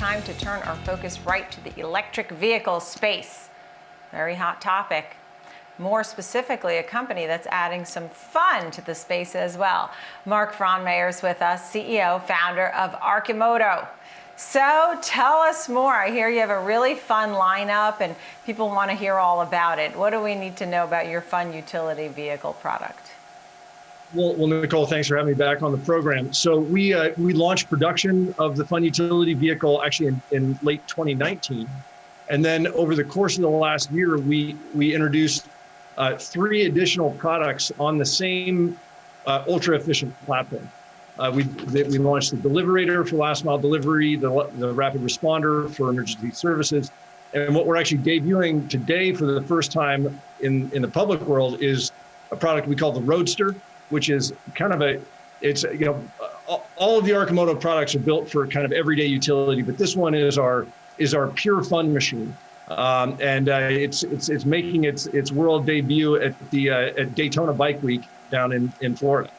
time to turn our focus right to the electric vehicle space. Very hot topic. More specifically, a company that's adding some fun to the space as well. Mark Frohnmayer is with us, CEO, founder of Arcimoto. So tell us more. I hear you have a really fun lineup and people want to hear all about it. What do we need to know about your fun utility vehicle product? Well, Nicole, thanks for having me back on the program. So we launched production of the fun utility vehicle actually in late 2019. And then over the course of the last year, we introduced 3 additional products on the same ultra efficient platform. We launched the Deliverator for last mile delivery, the Rapid Responder for emergency services. And what we're actually debuting today for the first time in the public world is a product we call the ROADSTER, which is kind of all of the Arcimoto products are built for kind of everyday utility, but this one is our pure fun machine. It's making its world debut at Daytona Bike Week down in Florida.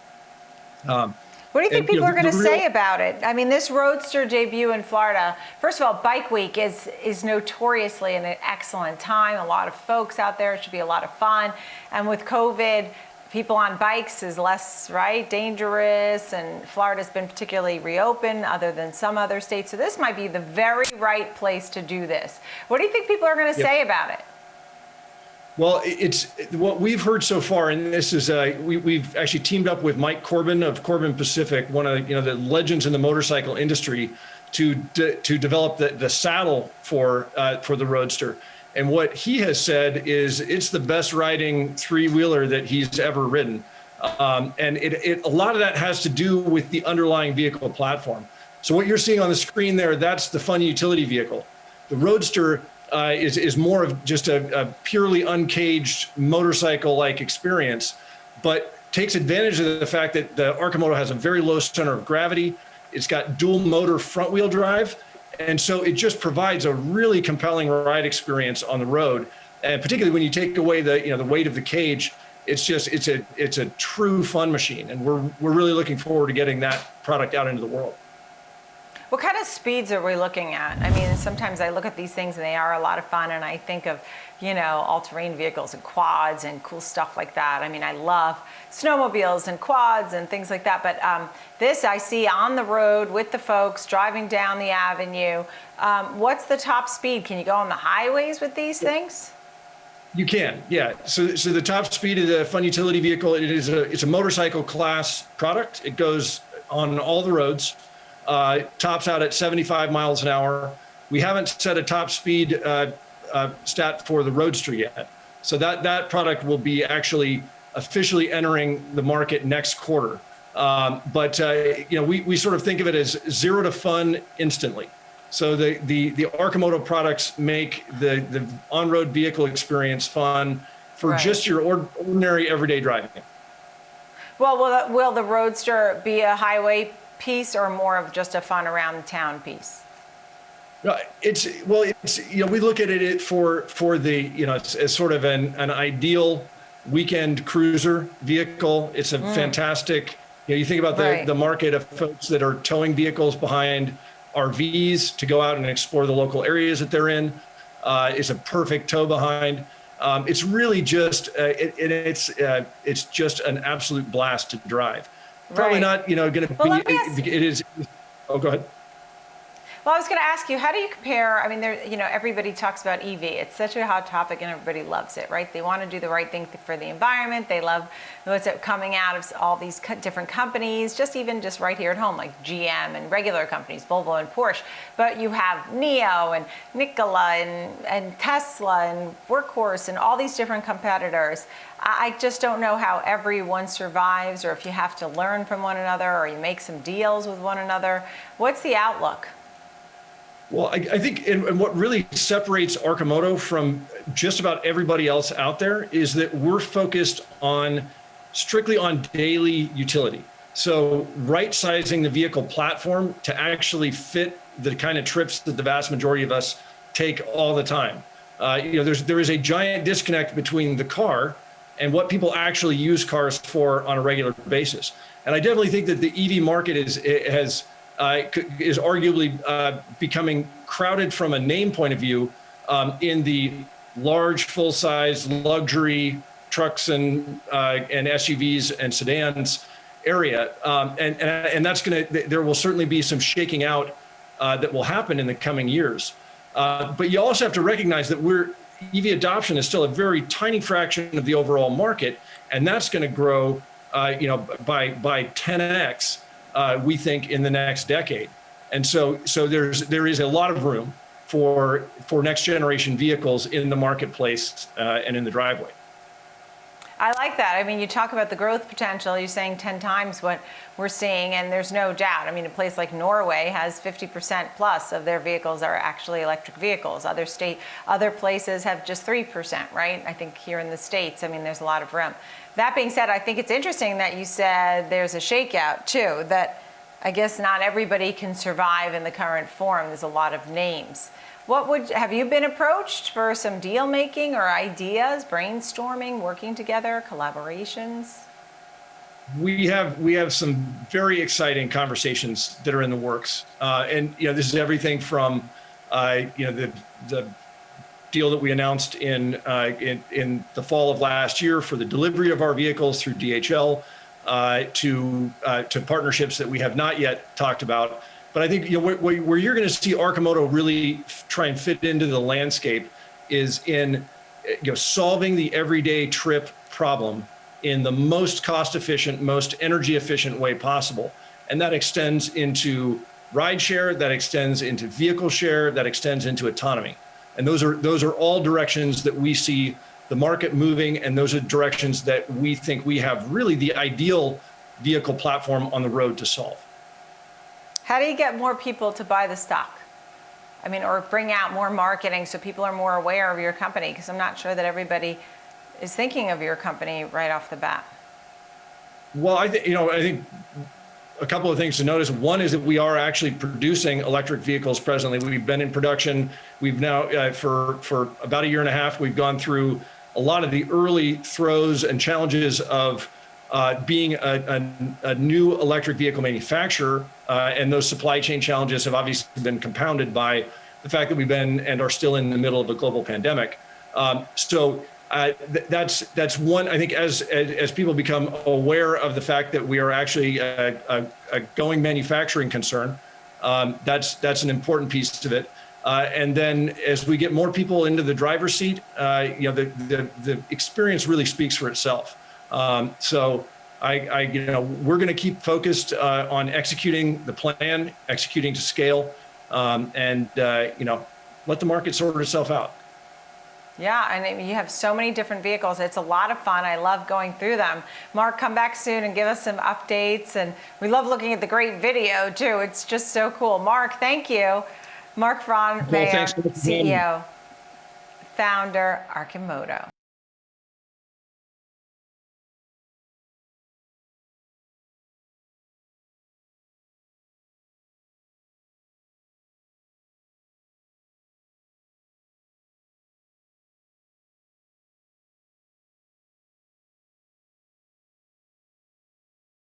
What do you think people are going to say about it? I mean, this Roadster debut in Florida, first of all, Bike Week is notoriously an excellent time. A lot of folks out there. It should be a lot of fun. And with COVID, people on bikes is less, dangerous, and Florida's been particularly reopened other than some other states. So this might be the very right place to do this. What do you think people are going to say about it? Well, it's what we've heard so far, and this is we've actually teamed up with Mike Corbin of Corbin Pacific, one of the legends in the motorcycle industry, to develop the saddle for the Roadster. And what he has said is it's the best riding 3-wheeler that he's ever ridden. And a lot of that has to do with the underlying vehicle platform. So what you're seeing on the screen there, that's the fun utility vehicle. The Roadster is more of just a purely uncaged motorcycle-like experience, but takes advantage of the fact that the Arcimoto has a very low center of gravity. It's got dual motor front wheel drive. And so it just provides a really compelling ride experience on the road. And particularly when you take away the weight of the cage, it's a true fun machine. And we're really looking forward to getting that product out into the world. What kind of speeds are we looking at? I mean, sometimes I look at these things and they are a lot of fun, and I think of, all-terrain vehicles and quads and cool stuff like that. I mean, I love snowmobiles and quads and things like that, but this I see on the road with the folks driving down the avenue. What's the top speed? Can you go on the highways with these things? You can, yeah. So the top speed of the fun utility vehicle, it's a motorcycle class product. It goes on all the roads. Tops out at 75 miles an hour. We haven't set a top speed stat for the Roadster yet. So that product will be actually officially entering the market next quarter. We sort of think of it as 0 to fun instantly. So the Arcimoto products make the on-road vehicle experience fun for just your ordinary everyday driving. Well, will the Roadster be a highway piece or more of just a fun around town piece? We look at it for as sort of an ideal weekend cruiser vehicle. It's a fantastic, you think about the market of folks that are towing vehicles behind RVs to go out and explore the local areas that they're in. It's a perfect tow behind. It's really just it's just an absolute blast to drive. Probably not, going to be. It is. Oh, go ahead. Well, I was going to ask you, how do you compare? I mean, everybody talks about EV. It's such a hot topic, and everybody loves it, right? They want to do the right thing for the environment. They love what's coming out of all these different companies, just right here at home, like GM and regular companies, Volvo and Porsche. But you have NIO and Nikola and Tesla and Workhorse and all these different competitors. I just don't know how everyone survives, or if you have to learn from one another, or you make some deals with one another. What's the outlook? Well, I think and what really separates Arcimoto from just about everybody else out there is that we're focused strictly on daily utility. So right-sizing the vehicle platform to actually fit the kind of trips that the vast majority of us take all the time. There is a giant disconnect between the car and what people actually use cars for on a regular basis. And I definitely think that the EV market has is arguably becoming crowded from a name point of view in the large, full-size luxury trucks and SUVs and sedans area, and that's there will certainly be some shaking out that will happen in the coming years. But you also have to recognize that EV adoption is still a very tiny fraction of the overall market, and that's going to grow, by 10x, we think, in the next decade. And so there is a lot of room for next generation vehicles in the marketplace and in the driveway. I like that. I mean, you talk about the growth potential. You're saying 10 times what we're seeing, and there's no doubt. I mean, a place like Norway has 50% plus of their vehicles are actually electric vehicles. Other places have just 3%, right? I think here in the States, I mean, there's a lot of room. That being said, I think it's interesting that you said there's a shakeout too, that I guess not everybody can survive in the current form. There's a lot of names. Have you been approached for some deal making or ideas, brainstorming, working together, collaborations? We have some very exciting conversations that are in the works, and this is everything from the deal that we announced in the fall of last year for the delivery of our vehicles through DHL to partnerships that we have not yet talked about. But I think where you're going to see Arcimoto really try and fit into the landscape is in solving the everyday trip problem in the most cost-efficient, most energy-efficient way possible, and that extends into rideshare, that extends into vehicle share, that extends into autonomy, and those are all directions that we see the market moving, and those are directions that we think we have really the ideal vehicle platform on the road to solve. How do you get more people to buy the stock? I mean, or bring out more marketing so people are more aware of your company? Because I'm not sure that everybody is thinking of your company right off the bat. Well, I think a couple of things to notice. One is that we are actually producing electric vehicles presently. We've been in production. We've now, for about a year and a half, we've gone through a lot of the early throes and challenges of being a new electric vehicle manufacturer, and those supply chain challenges have obviously been compounded by the fact that we've been and are still in the middle of a global pandemic. That's one. I think as people become aware of the fact that we are actually a going manufacturing concern, that's an important piece of it. And then as we get more people into the driver's seat, the experience really speaks for itself. So we're going to keep focused on executing the plan, executing to scale, and let the market sort itself out. Yeah, and you have so many different vehicles. It's a lot of fun. I love going through them. Mark, come back soon and give us some updates. And we love looking at the great video too. It's just so cool. Mark, thank you. Mark Frohnmayer, CEO, founder, Arcimoto.